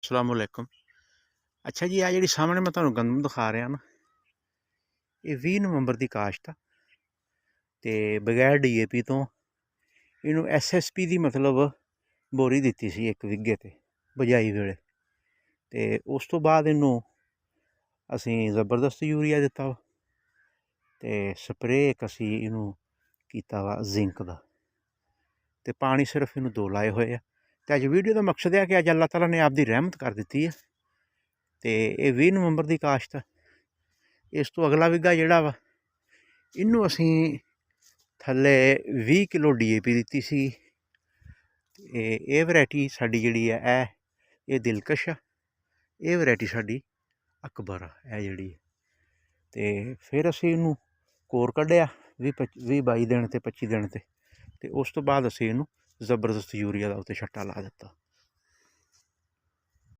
अस्सलामुअलैकुम। अच्छा जी, आ जी सामने मैं तुहानूं गंदम दिखा रहा ना, ये 20 नवंबर की काश्त आ ते बगैर DAP तो इनू SSP की मतलब बोरी दित्ती सी एक विघे ते बजाई वेले, ते उस तो बाद इनू असीं जबरदस्त यूरिया दिता वा ते स्प्रे एक असीं इनू कीता वा जिंक दा, ते पानी सिर्फ इनू 2 लाए होए आ। ते अज वीडियो का मकसद है कि अज अल्लाह ताला ने आपकी रहमत कर दी है। तो ये 20 नवंबर की काश्त है। इस तो अगला विघा जिहड़ा वा इनू असीं थल्ले 20 किलो DAP दित्ती सी। ये वैरायटी साडी जिहड़ी है ये दिलकश आ, ये वैरायटी साडी अकबर आ जिहड़ी। ते फिर असीं इनू कोर कड्ढिया 20-22 दिन ते 25 दिन ते उस तो बाद असीं इनू जबरदस्त यूरिया का उत्ते छट्टा ला दिता।